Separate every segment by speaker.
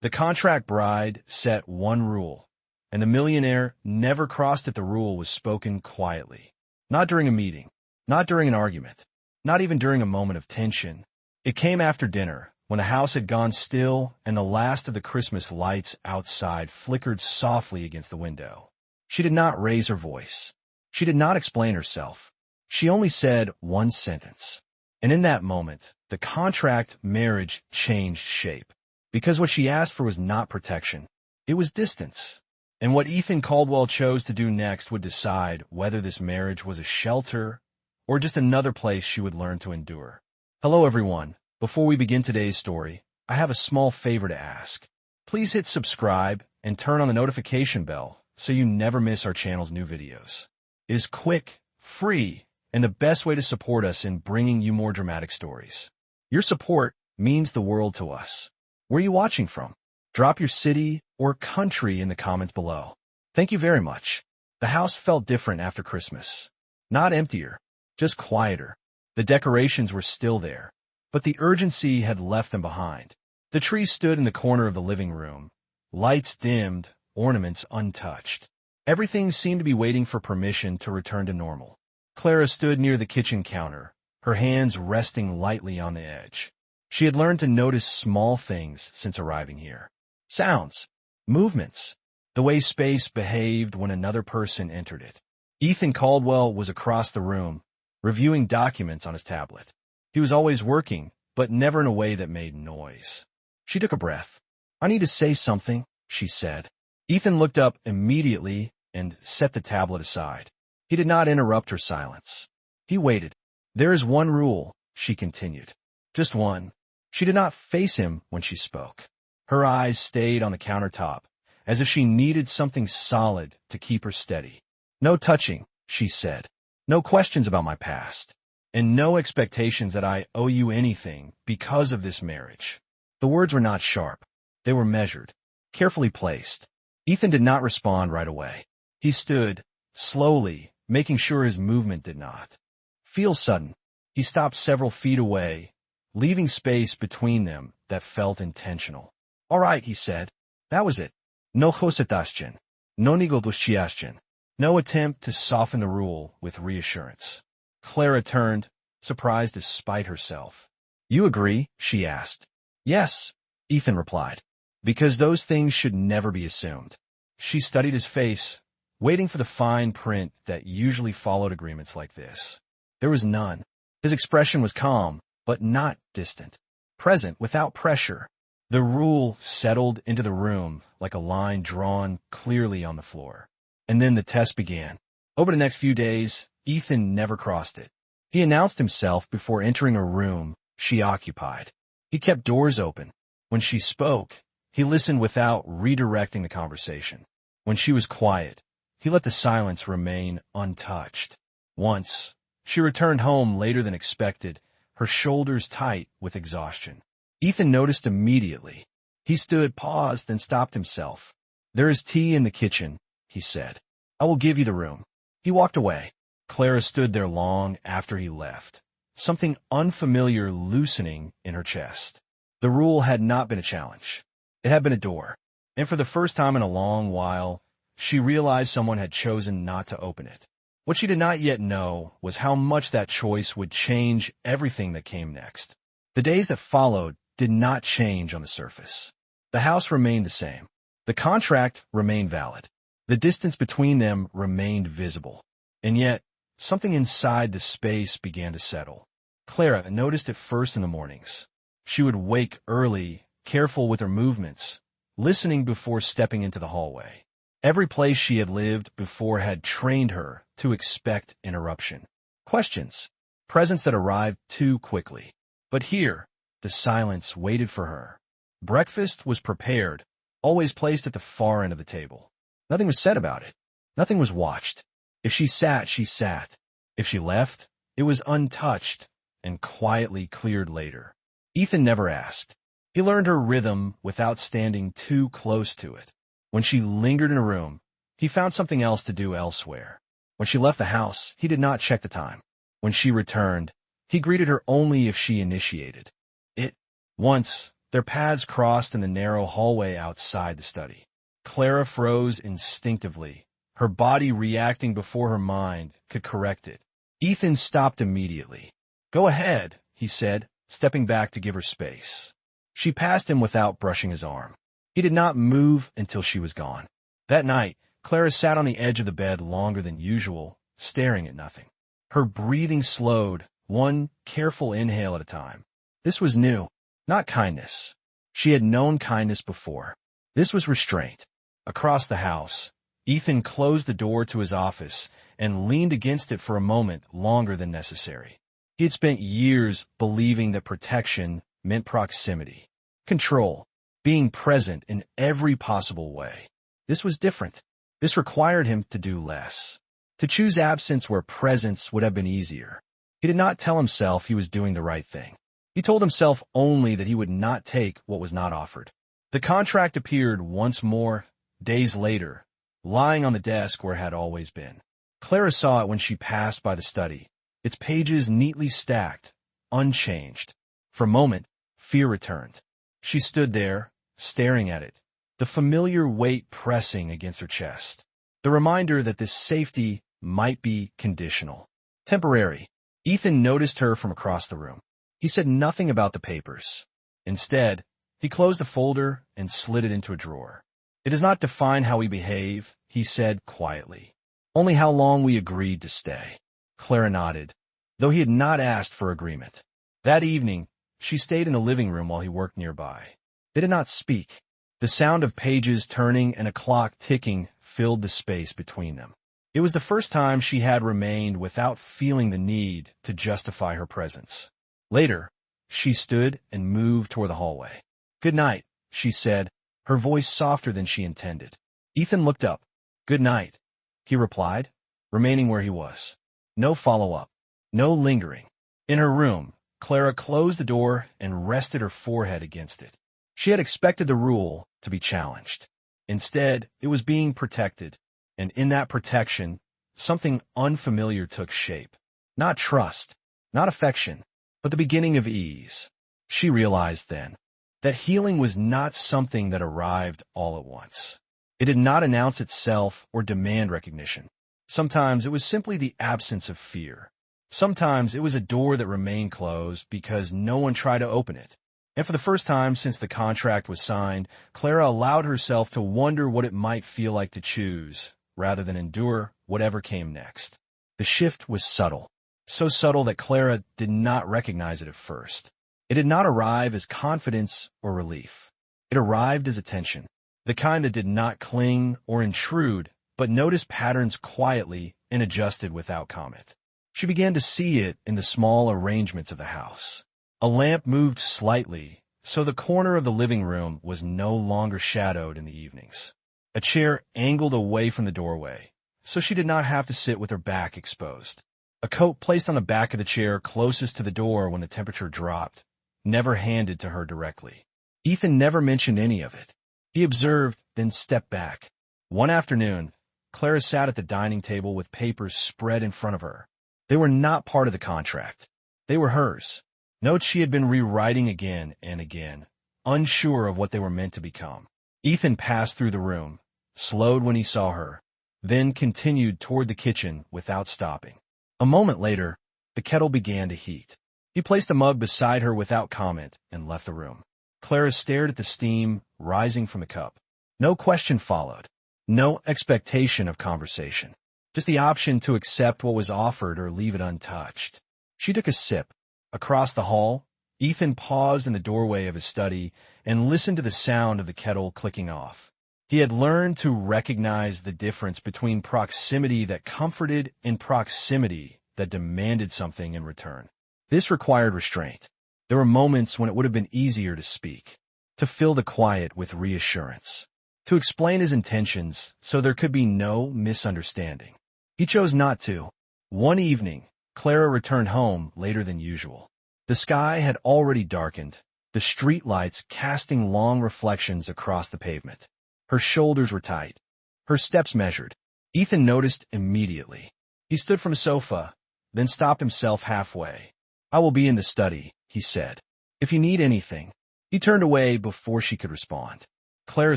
Speaker 1: The contract bride set one rule, and the millionaire never crossed it. The rule was spoken quietly. Not during a meeting, not during an argument, not even during a moment of tension. It came after dinner, when the house had gone still and the last of the Christmas lights outside flickered softly against the window. She did not raise her voice. She did not explain herself. She only said one sentence. And in that moment, the contract marriage changed shape. Because what she asked for was not protection. It was distance. And what Ethan Caldwell chose to do next would decide whether this marriage was a shelter or just another place she would learn to endure. Hello, everyone. Before we begin today's story, I have a small favor to ask. Please hit subscribe and turn on the notification bell so you never miss our channel's new videos. It is quick, free, and the best way to support us in bringing you more dramatic stories. Your support means the world to us. Where are you watching from? Drop your city or country in the comments below. Thank you very much. The house felt different after Christmas. Not emptier, just quieter. The decorations were still there, but the urgency had left them behind. The tree stood in the corner of the living room, lights dimmed, ornaments untouched. Everything seemed to be waiting for permission to return to normal. Clara stood near the kitchen counter, her hands resting lightly on the edge. She had learned to notice small things since arriving here. Sounds, movements, the way space behaved when another person entered it. Ethan Caldwell was across the room, reviewing documents on his tablet. He was always working, but never in a way that made noise. She took a breath. "I need to say something," she said. Ethan looked up immediately and set the tablet aside. He did not interrupt her silence. He waited. "There is one rule," she continued. "Just one." She did not face him when she spoke. Her eyes stayed on the countertop, as if she needed something solid to keep her steady. "No touching," she said. "No questions about my past. And no expectations that I owe you anything because of this marriage." The words were not sharp. They were measured, carefully placed. Ethan did not respond right away. He stood, slowly, making sure his movement did not feel sudden. He stopped several feet away, leaving space between them that felt intentional. "All right," he said. That was it. No hositashchen, no negociation, no attempt to soften the rule with reassurance. Clara turned, surprised despite herself. "You agree?" she asked. "Yes," Ethan replied. "Because those things should never be assumed." She studied his face, waiting for the fine print that usually followed agreements like this. There was none. His expression was calm, but not distant. Present, without pressure. The rule settled into the room like a line drawn clearly on the floor. And then the test began. Over the next few days, Ethan never crossed it. He announced himself before entering a room she occupied. He kept doors open. When she spoke, he listened without redirecting the conversation. When she was quiet, he let the silence remain untouched. Once, she returned home later than expected, her shoulders tight with exhaustion. Ethan noticed immediately. He stood, paused, and stopped himself. "There is tea in the kitchen," he said. "I will give you the room." He walked away. Clara stood there long after he left, something unfamiliar loosening in her chest. The rule had not been a challenge. It had been a door. And for the first time in a long while, she realized someone had chosen not to open it. What she did not yet know was how much that choice would change everything that came next. The days that followed did not change on the surface. The house remained the same. The contract remained valid. The distance between them remained visible. And yet, something inside the space began to settle. Clara noticed it first in the mornings. She would wake early, careful with her movements, listening before stepping into the hallway. Every place she had lived before had trained her to expect interruption. Questions, presents that arrived too quickly. But here, the silence waited for her. Breakfast was prepared, always placed at the far end of the table. Nothing was said about it. Nothing was watched. If she sat, she sat. If she left, it was untouched and quietly cleared later. Ethan never asked. He learned her rhythm without standing too close to it. When she lingered in a room, he found something else to do elsewhere. When she left the house, he did not check the time. When she returned, he greeted her only if she initiated it. Once, Their paths crossed in the narrow hallway outside the study. Clara froze instinctively, her body reacting before her mind could correct it. Ethan stopped immediately. "Go ahead," he said, stepping back to give her space. She passed him without brushing his arm. He did not move until she was gone. That night, Clara sat on the edge of the bed longer than usual, staring at nothing. Her breathing slowed, one careful inhale at a time. This was new, not kindness. She had known kindness before. This was restraint. Across the house, Ethan closed the door to his office and leaned against it for a moment longer than necessary. He had spent years believing that protection meant proximity, control, being present in every possible way. This was different. This required him to do less, to choose absence where presence would have been easier. He did not tell himself he was doing the right thing. He told himself only that he would not take what was not offered. The contract appeared once more, days later, lying on the desk where it had always been. Clara saw it when she passed by the study, its pages neatly stacked, unchanged. For a moment, fear returned. She stood there, staring at it, the familiar weight pressing against her chest. The reminder that this safety might be conditional, temporary. Ethan noticed her from across the room. He said nothing about the papers. Instead, he closed the folder and slid it into a drawer. "It does not define how we behave," he said quietly. "Only how long we agreed to stay." Clara nodded, though he had not asked for agreement. That evening, she stayed in the living room while he worked nearby. They did not speak. The sound of pages turning and a clock ticking filled the space between them. It was the first time she had remained without feeling the need to justify her presence. Later, she stood and moved toward the hallway. "Good night," she said, her voice softer than she intended. Ethan looked up. "Good night," he replied, remaining where he was. No follow-up, no lingering. In her room, Clara closed the door and rested her forehead against it. She had expected the rule to be challenged. Instead, it was being protected, and in that protection, something unfamiliar took shape. Not trust, not affection, but the beginning of ease. She realized then that healing was not something that arrived all at once. It did not announce itself or demand recognition. Sometimes it was simply the absence of fear. Sometimes it was a door that remained closed because no one tried to open it. And for the first time since the contract was signed, Clara allowed herself to wonder what it might feel like to choose, rather than endure whatever came next. The shift was subtle, so subtle that Clara did not recognize it at first. It did not arrive as confidence or relief. It arrived as attention, the kind that did not cling or intrude, but noticed patterns quietly and adjusted without comment. She began to see it in the small arrangements of the house. A lamp moved slightly, so the corner of the living room was no longer shadowed in the evenings. A chair angled away from the doorway, so she did not have to sit with her back exposed. A coat placed on the back of the chair closest to the door when the temperature dropped, never handed to her directly. Ethan never mentioned any of it. He observed, then stepped back. One afternoon, Clara sat at the dining table with papers spread in front of her. They were not part of the contract. They were hers. Notes she had been rewriting again and again, unsure of what they were meant to become. Ethan passed through the room, slowed when he saw her, then continued toward the kitchen without stopping. A moment later, the kettle began to heat. He placed a mug beside her without comment and left the room. Clara stared at the steam rising from the cup. No question followed. No expectation of conversation. Just the option to accept what was offered or leave it untouched. She took a sip. Across the hall, Ethan paused in the doorway of his study and listened to the sound of the kettle clicking off. He had learned to recognize the difference between proximity that comforted and proximity that demanded something in return. This required restraint. There were moments when it would have been easier to speak, to fill the quiet with reassurance, to explain his intentions so there could be no misunderstanding. He chose not to. One evening, Clara returned home later than usual. The sky had already darkened, the street lights casting long reflections across the pavement. Her shoulders were tight, her steps measured. Ethan noticed immediately. He stood from a sofa, then stopped himself halfway. "I will be in the study," he said. "If you need anything." He turned away before she could respond. Clara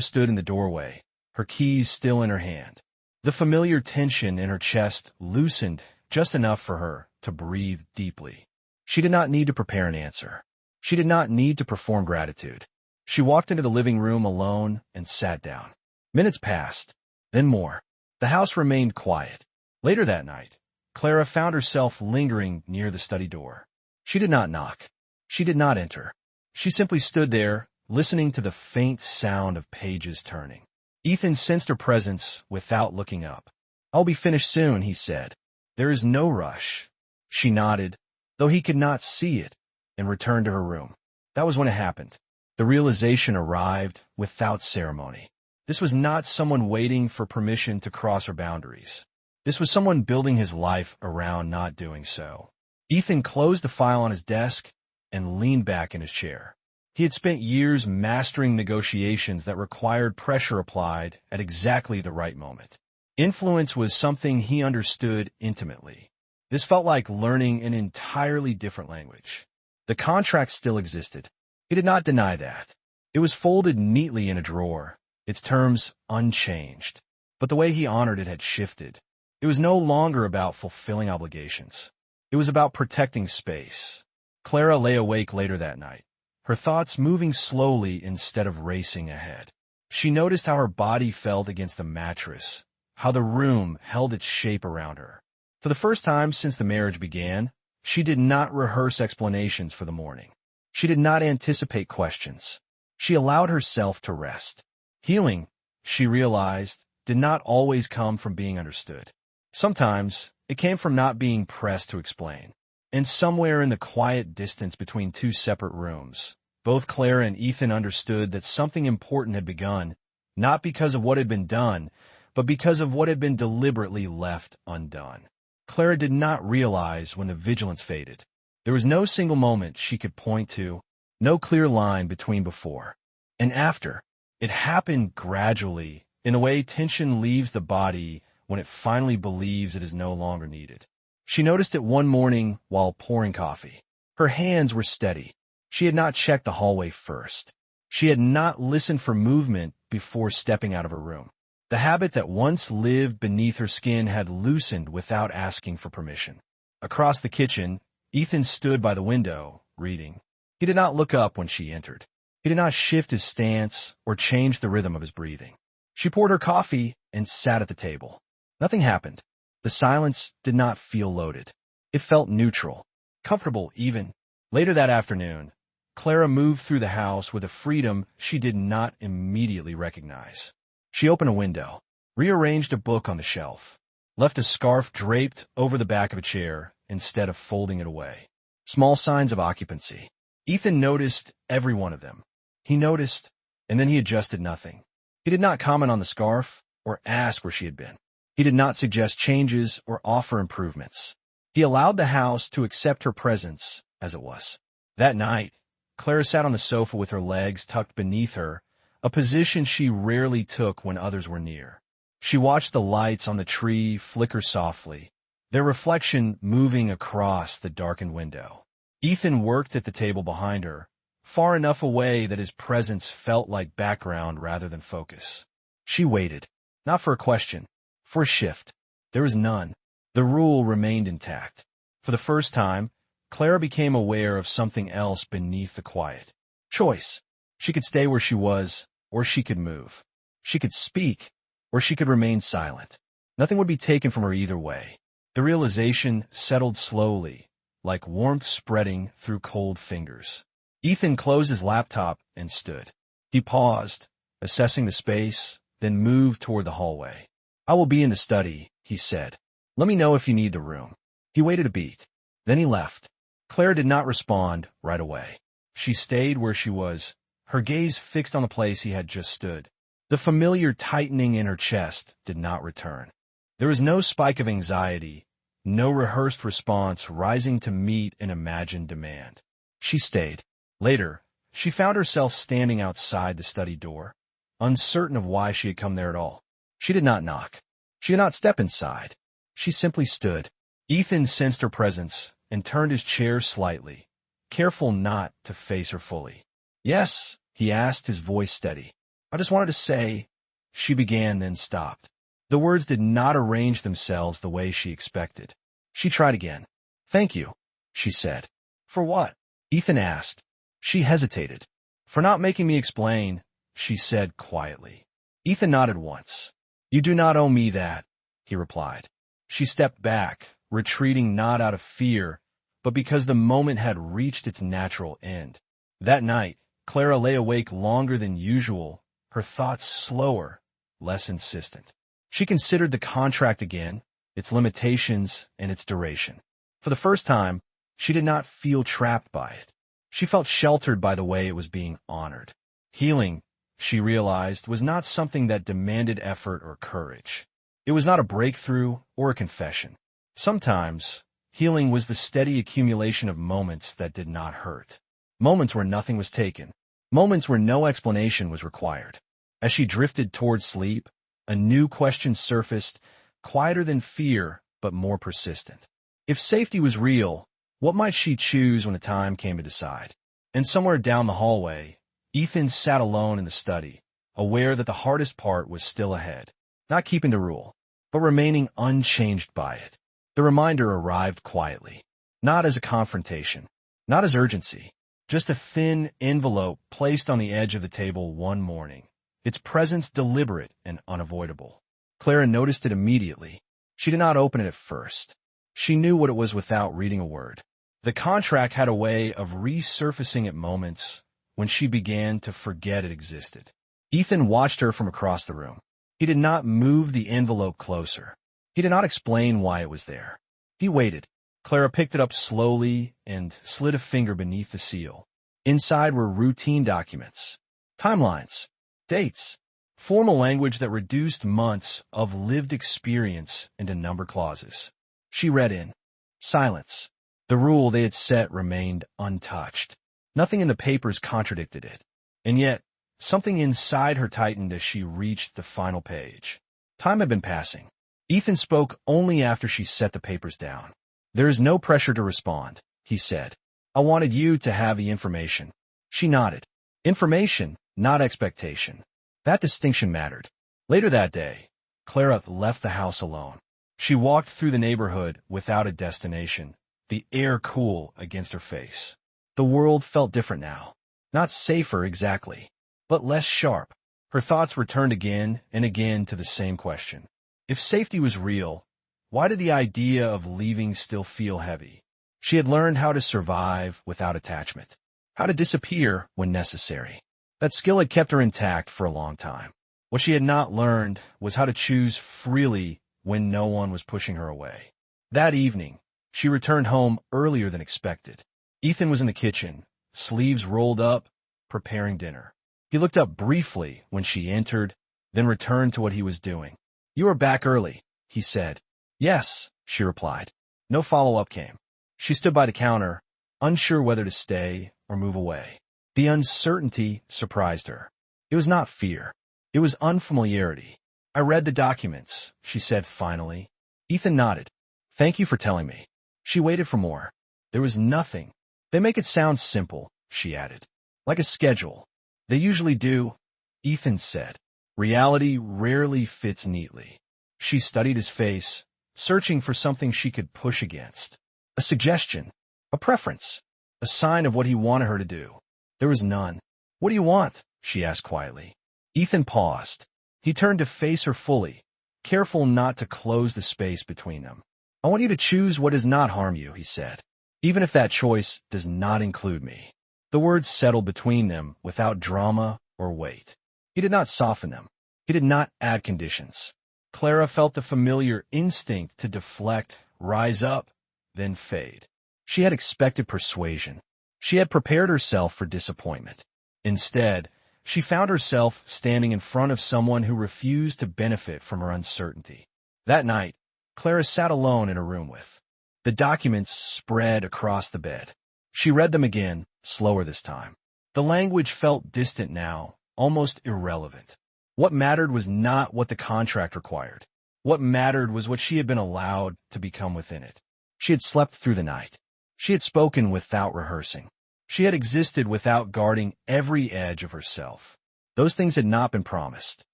Speaker 1: stood in the doorway, her keys still in her hand. The familiar tension in her chest loosened just enough for her to breathe deeply. She did not need to prepare an answer. She did not need to perform gratitude. She walked into the living room alone and sat down. Minutes passed, then more. The house remained quiet. Later that night, Clara found herself lingering near the study door. She did not knock. She did not enter. She simply stood there, listening to the faint sound of pages turning. Ethan sensed her presence without looking up. "I'll be finished soon," he said. "There is no rush." She nodded, though he could not see it, and returned to her room. That was when it happened. The realization arrived without ceremony. This was not someone waiting for permission to cross her boundaries. This was someone building his life around not doing so. Ethan closed the file on his desk and leaned back in his chair. He had spent years mastering negotiations that required pressure applied at exactly the right moment. Influence was something he understood intimately. This felt like learning an entirely different language. The contract still existed. He did not deny that. It was folded neatly in a drawer, its terms unchanged. But the way he honored it had shifted. It was no longer about fulfilling obligations. It was about protecting space. Clara lay awake later that night, her thoughts moving slowly instead of racing ahead. She noticed how her body felt against the mattress, how the room held its shape around her. For the first time since the marriage began, she did not rehearse explanations for the morning. She did not anticipate questions. She allowed herself to rest. Healing, she realized, did not always come from being understood. Sometimes, it came from not being pressed to explain. And somewhere in the quiet distance between two separate rooms, both Clara and Ethan understood that something important had begun, not because of what had been done, but because of what had been deliberately left undone. Clara did not realize when the vigilance faded. There was no single moment she could point to, no clear line between before and after. It happened gradually, in a way tension leaves the body when it finally believes it is no longer needed. She noticed it one morning while pouring coffee. Her hands were steady. She had not checked the hallway first. She had not listened for movement before stepping out of her room. The habit that once lived beneath her skin had loosened without asking for permission. Across the kitchen, Ethan stood by the window, reading. He did not look up when she entered. He did not shift his stance or change the rhythm of his breathing. She poured her coffee and sat at the table. Nothing happened. The silence did not feel loaded. It felt neutral, comfortable even. Later that afternoon, Clara moved through the house with a freedom she did not immediately recognize. She opened a window, rearranged a book on the shelf, left a scarf draped over the back of a chair instead of folding it away. Small signs of occupancy. Ethan noticed every one of them. He noticed, and then he adjusted nothing. He did not comment on the scarf or ask where she had been. He did not suggest changes or offer improvements. He allowed the house to accept her presence as it was. That night, Clara sat on the sofa with her legs tucked beneath her, a position she rarely took when others were near. She watched the lights on the tree flicker softly, their reflection moving across the darkened window. Ethan worked at the table behind her, far enough away that his presence felt like background rather than focus. She waited, not for a question, for a shift. There was none. The rule remained intact. For the first time, Clara became aware of something else beneath the quiet. Choice. She could stay where she was, or she could move. She could speak, or she could remain silent. Nothing would be taken from her either way. The realization settled slowly, like warmth spreading through cold fingers. Ethan closed his laptop and stood. He paused, assessing the space, then moved toward the hallway. "I will be in the study," he said. "Let me know if you need the room." He waited a beat. Then he left. Clara did not respond right away. She stayed where she was, her gaze fixed on the place he had just stood. The familiar tightening in her chest did not return. There was no spike of anxiety, no rehearsed response rising to meet an imagined demand. She stayed. Later, she found herself standing outside the study door, uncertain of why she had come there at all. She did not knock. She did not step inside. She simply stood. Ethan sensed her presence and turned his chair slightly, careful not to face her fully. Yes, he asked, his voice steady. I just wanted to say, she began, then stopped. The words did not arrange themselves the way she expected. She tried again. Thank you, she said. For what? Ethan asked. She hesitated. For not making me explain, she said quietly. Ethan nodded once. You do not owe me that, he replied. She stepped back, retreating not out of fear, but because the moment had reached its natural end. That night, Clara lay awake longer than usual, her thoughts slower, less insistent. She considered the contract again, its limitations and its duration. For the first time, she did not feel trapped by it. She felt sheltered by the way it was being honored. Healing, she realized, was not something that demanded effort or courage. It was not a breakthrough or a confession. Sometimes, healing was the steady accumulation of moments that did not hurt. Moments where nothing was taken. Moments where no explanation was required. As she drifted toward sleep, a new question surfaced, quieter than fear, but more persistent. If safety was real, what might she choose when the time came to decide? And somewhere down the hallway, Ethan sat alone in the study, aware that the hardest part was still ahead. Not keeping the rule, but remaining unchanged by it. The reminder arrived quietly, not as a confrontation, not as urgency, just a thin envelope placed on the edge of the table one morning, its presence deliberate and unavoidable. Clara noticed it immediately. She did not open it at first. She knew what it was without reading a word. The contract had a way of resurfacing at moments when she began to forget it existed. Ethan watched her from across the room. He did not move the envelope closer. He did not explain why it was there. He waited. Clara picked it up slowly and slid a finger beneath the seal. Inside were routine documents, timelines, dates, formal language that reduced months of lived experience into number clauses. She read in. Silence. The rule they had set remained untouched. Nothing in the papers contradicted it. And yet, something inside her tightened as she reached the final page. Time had been passing. Ethan spoke only after she set the papers down. There is no pressure to respond, he said. I wanted you to have the information. She nodded. Information, not expectation. That distinction mattered. Later that day, Clara left the house alone. She walked through the neighborhood without a destination, the air cool against her face. The world felt different now. Not safer exactly, but less sharp. Her thoughts returned again and again to the same question. If safety was real, why did the idea of leaving still feel heavy? She had learned how to survive without attachment, how to disappear when necessary. That skill had kept her intact for a long time. What she had not learned was how to choose freely when no one was pushing her away. That evening, she returned home earlier than expected. Ethan was in the kitchen, sleeves rolled up, preparing dinner. He looked up briefly when she entered, then returned to what he was doing. You are back early, he said. Yes, she replied. No follow-up came. She stood by the counter, unsure whether to stay or move away. The uncertainty surprised her. It was not fear. It was unfamiliarity. I read the documents, she said finally. Ethan nodded. Thank you for telling me. She waited for more. There was nothing. They make it sound simple, she added. Like a schedule. They usually do, Ethan said. Reality rarely fits neatly. She studied his face, searching for something she could push against. A suggestion, a preference, a sign of what he wanted her to do. There was none. What do you want? She asked quietly. Ethan paused. He turned to face her fully, careful not to close the space between them. I want you to choose what does not harm you, he said, even if that choice does not include me. The words settled between them without drama or weight. He did not soften them. He did not add conditions. Clara felt the familiar instinct to deflect, rise up, then fade. She had expected persuasion. She had prepared herself for disappointment. Instead, she found herself standing in front of someone who refused to benefit from her uncertainty. That night, Clara sat alone in her room with the documents spread across the bed. She read them again, slower this time. The language felt distant now, almost irrelevant. What mattered was not what the contract required. What mattered was what she had been allowed to become within it. She had slept through the night. She had spoken without rehearsing. She had existed without guarding every edge of herself. Those things had not been promised.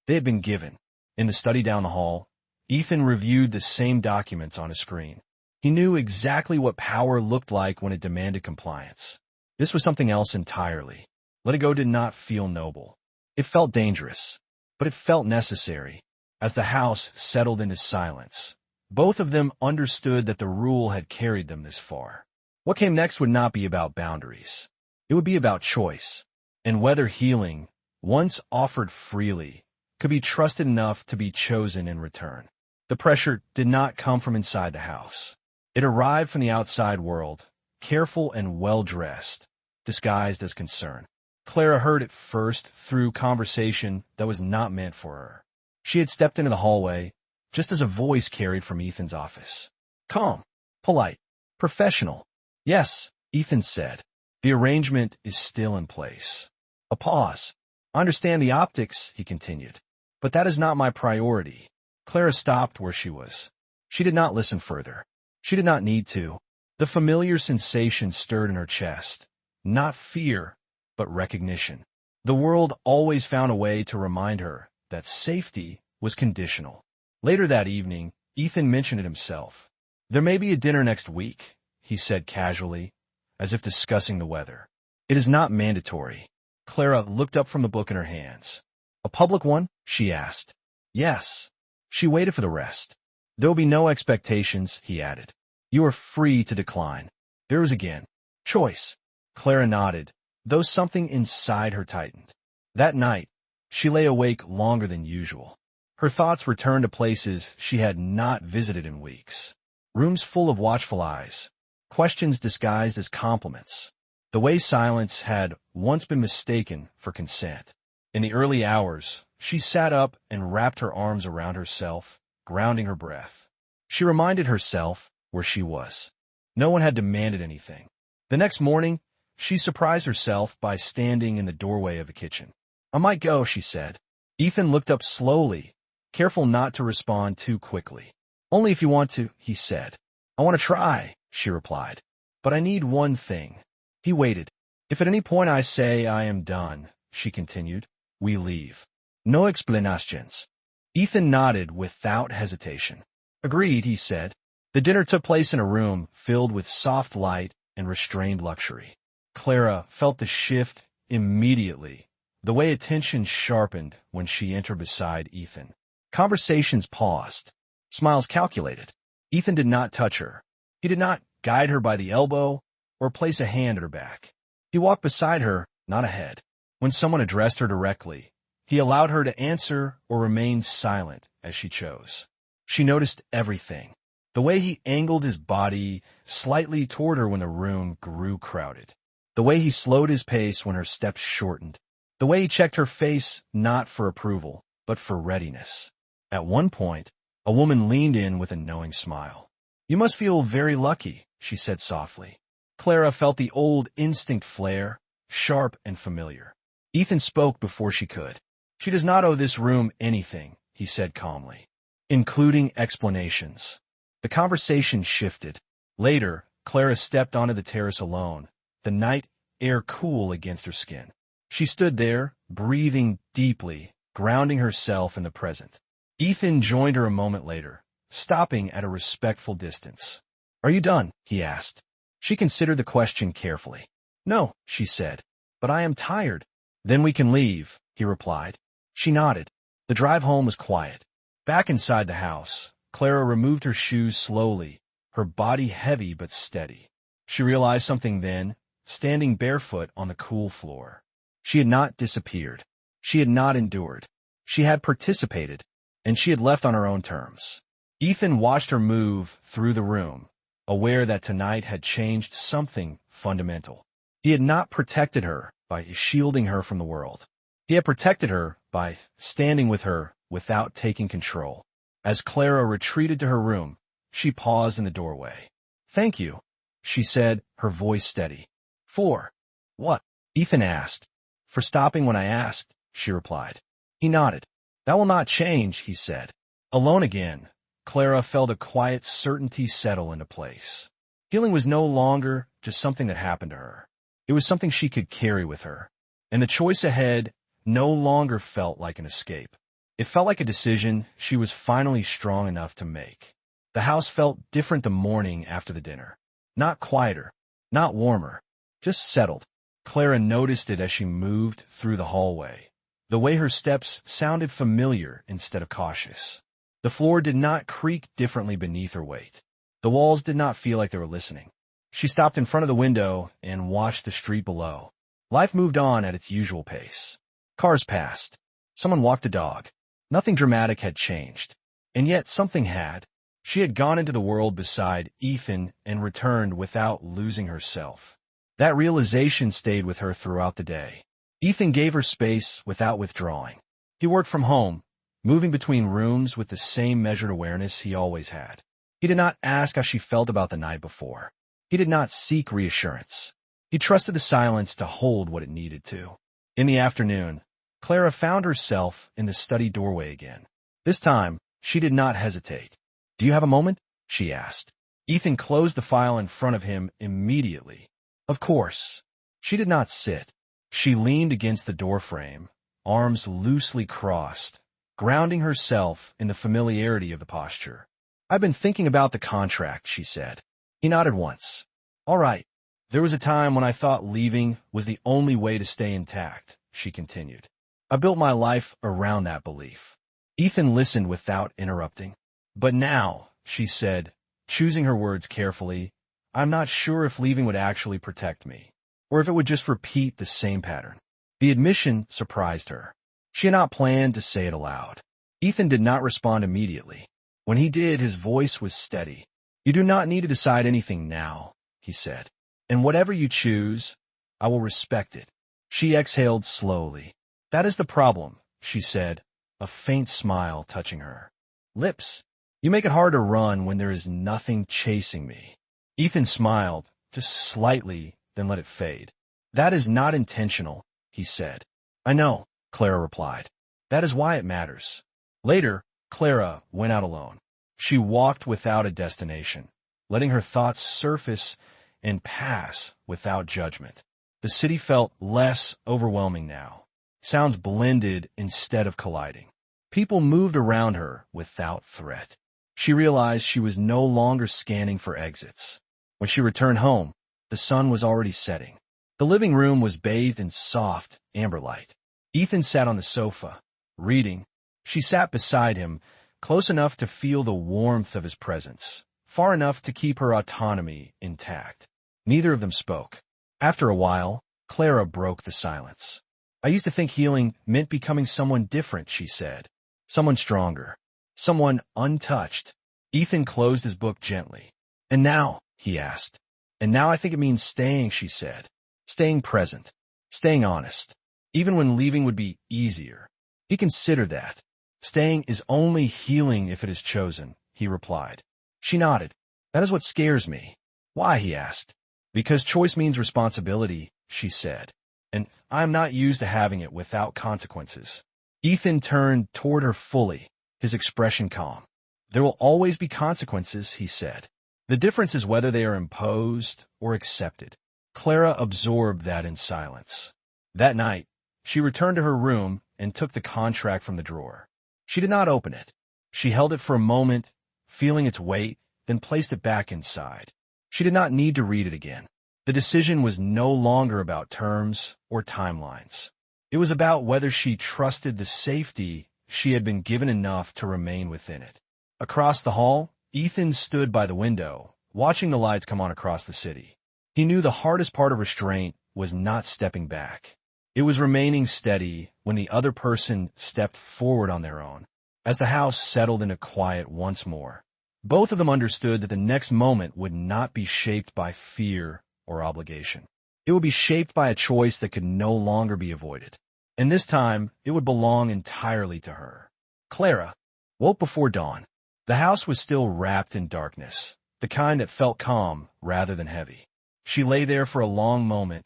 Speaker 1: They had been given. In the study down the hall, Ethan reviewed the same documents on a screen. He knew exactly what power looked like when it demanded compliance. This was something else entirely. Letting go did not feel noble. It felt dangerous, but it felt necessary. As the house settled into silence, both of them understood that the rule had carried them this far. What came next would not be about boundaries. It would be about choice, and whether healing, once offered freely, could be trusted enough to be chosen in return. The pressure did not come from inside the house. It arrived from the outside world, careful and well-dressed, disguised as concern. Clara heard it first through conversation that was not meant for her. She had stepped into the hallway, just as a voice carried from Ethan's office. Calm, polite, professional. Yes, Ethan said. The arrangement is still in place. A pause. I understand the optics, he continued, but that is not my priority. Clara stopped where she was. She did not listen further. She did not need to. The familiar sensation stirred in her chest. Not fear, but recognition. The world always found a way to remind her that safety was conditional. Later that evening, Ethan mentioned it himself. There may be a dinner next week, he said casually, as if discussing the weather. It is not mandatory. Clara looked up from the book in her hands. A public one? She asked. Yes. She waited for the rest. There will be no expectations, he added. You are free to decline. There was again choice. Clara nodded, though something inside her tightened. That night, she lay awake longer than usual. Her thoughts returned to places she had not visited in weeks. Rooms full of watchful eyes, questions disguised as compliments. The way silence had once been mistaken for consent. In the early hours, she sat up and wrapped her arms around herself, grounding her breath. She reminded herself where she was. No one had demanded anything. The next morning, she surprised herself by standing in the doorway of the kitchen. I might go, she said. Ethan looked up slowly, careful not to respond too quickly. Only if you want to, he said. I want to try, she replied. But I need one thing. He waited. If at any point I say I am done, she continued, we leave. No explanations. Ethan nodded without hesitation. Agreed, he said. The dinner took place in a room filled with soft light and restrained luxury. Clara felt the shift immediately, the way attention sharpened when she entered beside Ethan. Conversations paused, smiles calculated. Ethan did not touch her. He did not guide her by the elbow or place a hand at her back. He walked beside her, not ahead. When someone addressed her directly, he allowed her to answer or remain silent as she chose. She noticed everything. The way he angled his body slightly toward her when the room grew crowded. The way he slowed his pace when her steps shortened. The way he checked her face not for approval, but for readiness. At one point, a woman leaned in with a knowing smile. You must feel very lucky, she said softly. Clara felt the old instinct flare, sharp and familiar. Ethan spoke before she could. She does not owe this room anything, he said calmly, including explanations. The conversation shifted. Later, Clara stepped onto the terrace alone, the night air cool against her skin. She stood there, breathing deeply, grounding herself in the present. Ethan joined her a moment later, stopping at a respectful distance. Are you done? He asked. She considered the question carefully. No, she said, but I am tired. Then we can leave, he replied. She nodded. The drive home was quiet. Back inside the house, Clara removed her shoes slowly, her body heavy but steady. She realized something then, standing barefoot on the cool floor. She had not disappeared. She had not endured. She had participated, and she had left on her own terms. Ethan watched her move through the room, aware that tonight had changed something fundamental. He had not protected her by shielding her from the world. He had protected her by standing with her without taking control. As Clara retreated to her room, she paused in the doorway. Thank you, she said, her voice steady. For what? Ethan asked. For stopping when I asked, she replied. He nodded. That will not change, he said. Alone again, Clara felt a quiet certainty settle into place. Healing was no longer just something that happened to her. It was something she could carry with her. And the choice ahead no longer felt like an escape. It felt like a decision she was finally strong enough to make. The house felt different the morning after the dinner. Not quieter, not warmer, just settled. Clara noticed it as she moved through the hallway. The way her steps sounded familiar instead of cautious. The floor did not creak differently beneath her weight. The walls did not feel like they were listening. She stopped in front of the window and watched the street below. Life moved on at its usual pace. Cars passed. Someone walked a dog. Nothing dramatic had changed. And yet something had. She had gone into the world beside Ethan and returned without losing herself. That realization stayed with her throughout the day. Ethan gave her space without withdrawing. He worked from home, moving between rooms with the same measured awareness he always had. He did not ask how she felt about the night before. He did not seek reassurance. He trusted the silence to hold what it needed to. In the afternoon, Clara found herself in the study doorway again. This time, she did not hesitate. "Do you have a moment?" she asked. Ethan closed the file in front of him immediately. Of course. She did not sit. She leaned against the doorframe, arms loosely crossed, grounding herself in the familiarity of the posture. "I've been thinking about the contract," she said. He nodded once. "All right. There was a time when I thought leaving was the only way to stay intact," she continued. "I built my life around that belief." Ethan listened without interrupting. "But now," she said, choosing her words carefully, "I'm not sure if leaving would actually protect me, or if it would just repeat the same pattern." The admission surprised her. She had not planned to say it aloud. Ethan did not respond immediately. When he did, his voice was steady. "You do not need to decide anything now," he said. "And whatever you choose, I will respect it." She exhaled slowly. "That is the problem," she said, a faint smile touching her lips. "You make it hard to run when there is nothing chasing me." Ethan smiled, just slightly, then let it fade. "That is not intentional," he said. "I know," Clara replied. "That is why it matters." Later, Clara went out alone. She walked without a destination, letting her thoughts surface and pass without judgment. The city felt less overwhelming now. Sounds blended instead of colliding. People moved around her without threat. She realized she was no longer scanning for exits. When she returned home, the sun was already setting. The living room was bathed in soft amber light. Ethan sat on the sofa, reading. She sat beside him, close enough to feel the warmth of his presence, far enough to keep her autonomy intact. Neither of them spoke. After a while, Clara broke the silence. "I used to think healing meant becoming someone different," she said. "Someone stronger. Someone untouched." Ethan closed his book gently. "And now?" he asked. "And now I think it means staying," she said. "Staying present. Staying honest. Even when leaving would be easier." He considered that. "Staying is only healing if it is chosen," he replied. She nodded. "That is what scares me." "Why?" he asked. "Because choice means responsibility," she said. "And I am not used to having it without consequences." Ethan turned toward her fully, his expression calm. "There will always be consequences," he said. "The difference is whether they are imposed or accepted." Clara absorbed that in silence. That night, she returned to her room and took the contract from the drawer. She did not open it. She held it for a moment, feeling its weight, then placed it back inside. She did not need to read it again. The decision was no longer about terms or timelines. It was about whether she trusted the safety she had been given enough to remain within it. Across the hall, Ethan stood by the window, watching the lights come on across the city. He knew the hardest part of restraint was not stepping back. It was remaining steady when the other person stepped forward on their own. As the house settled into quiet once more, both of them understood that the next moment would not be shaped by fear or obligation. It would be shaped by a choice that could no longer be avoided. And this time, it would belong entirely to her. Clara woke before dawn. The house was still wrapped in darkness, the kind that felt calm rather than heavy. She lay there for a long moment,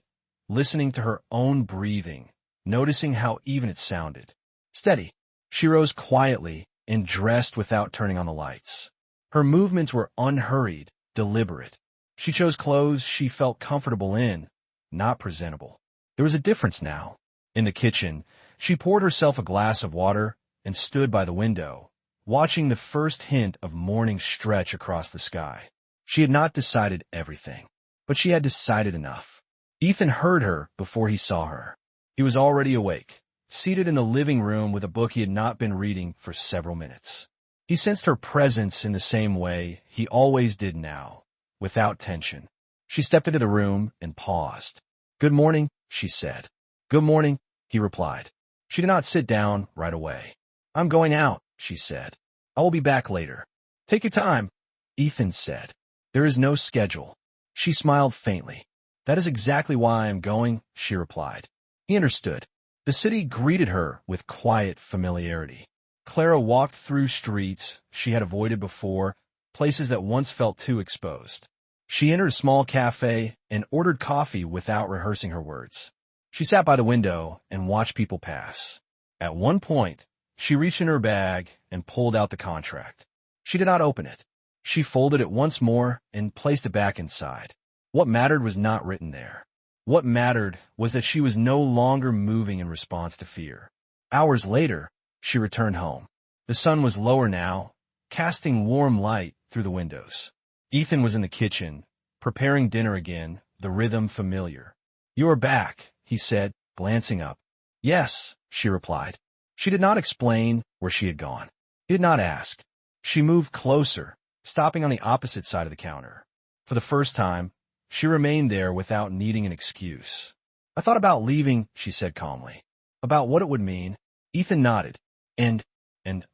Speaker 1: listening to her own breathing, noticing how even it sounded. Steady. She rose quietly and dressed without turning on the lights. Her movements were unhurried, deliberate. She chose clothes she felt comfortable in, not presentable. There was a difference now. In the kitchen, she poured herself a glass of water and stood by the window, watching the first hint of morning stretch across the sky. She had not decided everything, but she had decided enough. Ethan heard her before he saw her. He was already awake, seated in the living room with a book he had not been reading for several minutes. He sensed her presence in the same way he always did now, without tension. She stepped into the room and paused. "Good morning," she said. "Good morning," he replied. She did not sit down right away. "I'm going out," she said. "I will be back later." "Take your time," Ethan said. "There is no schedule." She smiled faintly. "That is exactly why I am going," she replied. He understood. The city greeted her with quiet familiarity. Clara walked through streets she had avoided before, places that once felt too exposed. She entered a small cafe and ordered coffee without rehearsing her words. She sat by the window and watched people pass. At one point, she reached in her bag and pulled out the contract. She did not open it. She folded it once more and placed it back inside. What mattered was not written there. What mattered was that she was no longer moving in response to fear. Hours later, she returned home. The sun was lower now, casting warm light through the windows. Ethan was in the kitchen, preparing dinner again, the rhythm familiar. "You are back," he said, glancing up. "Yes," she replied. She did not explain where she had gone. He did not ask. She moved closer, stopping on the opposite side of the counter. For the first time, she remained there without needing an excuse. "I thought about leaving," she said calmly. "About what it would mean." Ethan nodded. And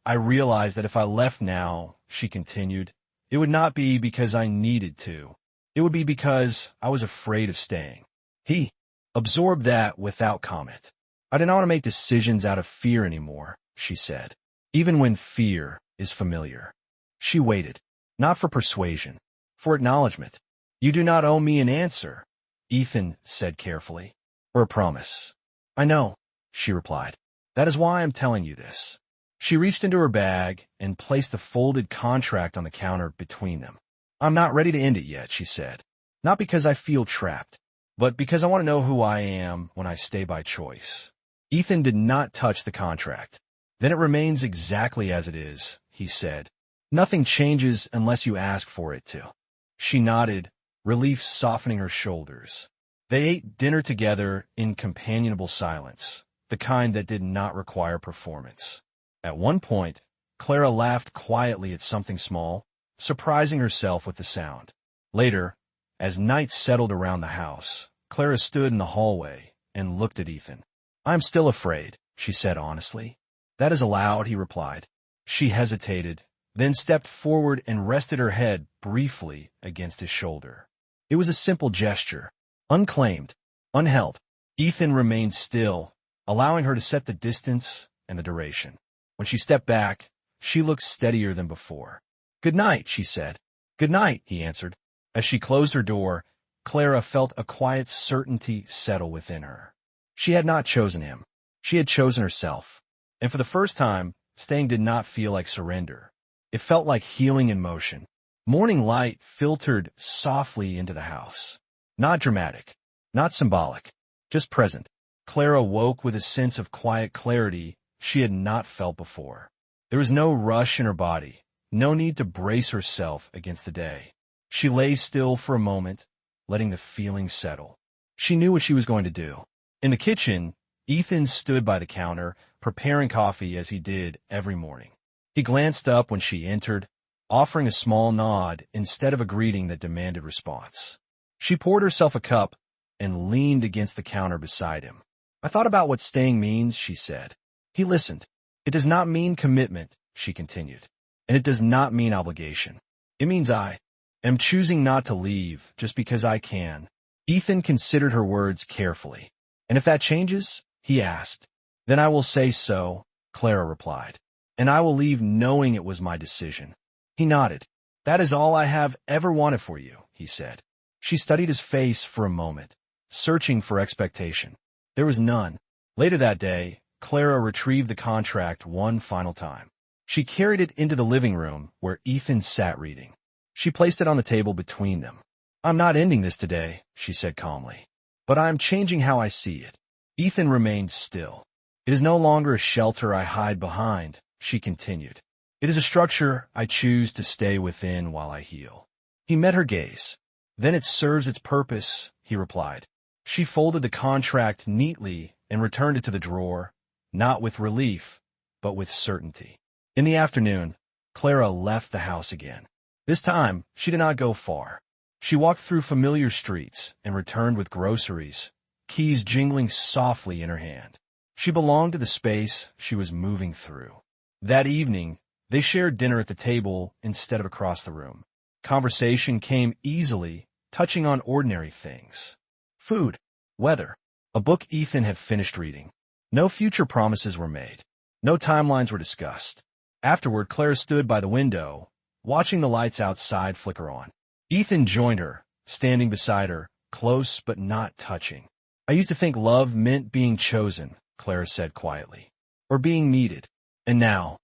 Speaker 1: I realized that if I left now," she continued, "it would not be because I needed to. It would be because I was afraid of staying." He absorbed that without comment. "I did not want to make decisions out of fear anymore," she said, "even when fear is familiar." She waited, not for persuasion, for acknowledgement. "You do not owe me an answer," Ethan said carefully, "or a promise." "I know," she replied. "That is why I am telling you this." She reached into her bag and placed the folded contract on the counter between them. "I'm not ready to end it yet," she said. "Not because I feel trapped, but because I want to know who I am when I stay by choice." Ethan did not touch the contract. "Then it remains exactly as it is," he said. "Nothing changes unless you ask for it to." She nodded, relief softening her shoulders. They ate dinner together in companionable silence, the kind that did not require performance. At one point, Clara laughed quietly at something small, surprising herself with the sound. Later, as night settled around the house, Clara stood in the hallway and looked at Ethan. "I'm still afraid," she said honestly. "That is allowed," he replied. She hesitated, then stepped forward and rested her head briefly against his shoulder. It was a simple gesture, unclaimed, unheld. Ethan remained still, allowing her to set the distance and the duration. When she stepped back, she looked steadier than before. "Good night," she said. "Good night," he answered. As she closed her door, Clara felt a quiet certainty settle within her. She had not chosen him. She had chosen herself. And for the first time, staying did not feel like surrender. It felt like healing in motion. Morning light filtered softly into the house. Not dramatic, not symbolic, just present. Clara woke with a sense of quiet clarity she had not felt before. There was no rush in her body, no need to brace herself against the day. She lay still for a moment, letting the feeling settle. She knew what she was going to do. In the kitchen, Ethan stood by the counter, preparing coffee as he did every morning. He glanced up when she entered, offering a small nod instead of a greeting that demanded response. She poured herself a cup and leaned against the counter beside him. "I thought about what staying means," she said. He listened. "It does not mean commitment," she continued, "and it does not mean obligation. It means I am choosing not to leave just because I can." Ethan considered her words carefully. "And if that changes?" he asked. "Then I will say so," Clara replied. "And I will leave knowing it was my decision." He nodded. "That is all I have ever wanted for you," he said. She studied his face for a moment, searching for expectation. There was none. Later that day, Clara retrieved the contract one final time. She carried it into the living room where Ethan sat reading. She placed it on the table between them. "I'm not ending this today," she said calmly. but I am changing how I see it. Ethan remained still. It is no longer a shelter I hide behind, she continued. It is a structure I choose to stay within while I heal. He met her gaze. Then it serves its purpose, he replied. She folded the contract neatly and returned it to the drawer, not with relief, but with certainty. In the afternoon, Clara left the house again. This time, she did not go far. She walked through familiar streets and returned with groceries, keys jingling softly in her hand. She belonged to the space she was moving through. That evening, they shared dinner at the table instead of across the room. Conversation came easily, touching on ordinary things. Food, weather, a book Ethan had finished reading. No future promises were made. No timelines were discussed. Afterward, Clara stood by the window, watching the lights outside flicker on. Ethan joined her, standing beside her, close but not touching. I used to think love meant being chosen, Clara said quietly, or being needed. And now?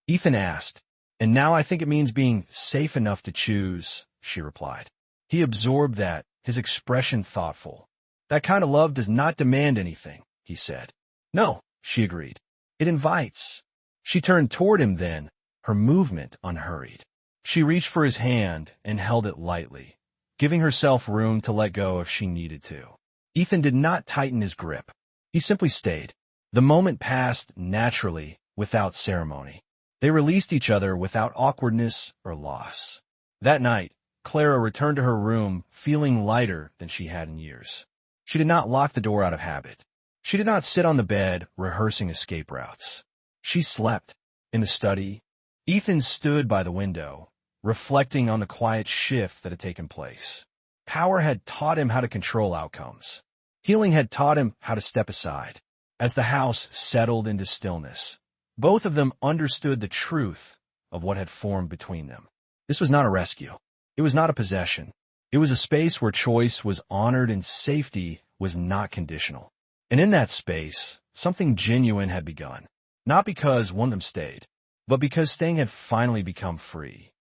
Speaker 1: Ethan asked. And now I think it means being safe enough to choose, she replied. He absorbed that, his expression thoughtful. That kind of love does not demand anything, he said. No, she agreed. It invites. She turned toward him then, her movement unhurried. She reached for his hand and held it lightly, giving herself room to let go if she needed to. Ethan did not tighten his grip. He simply stayed. The moment passed naturally, without ceremony. They released each other without awkwardness or loss. That night, Clara returned to her room feeling lighter than she had in years. She did not lock the door out of habit. She did not sit on the bed rehearsing escape routes. She slept in the study. Ethan stood by the window, reflecting on the quiet shift that had taken place. Power had taught him how to control outcomes. Healing had taught him how to step aside. As the house settled into stillness, both of them understood the truth of what had formed between them. This was not a rescue. It was not a possession. It was a space where choice was honored and safety was not conditional. And in that space, something genuine had begun. Not because one of them stayed, but because staying had finally become free.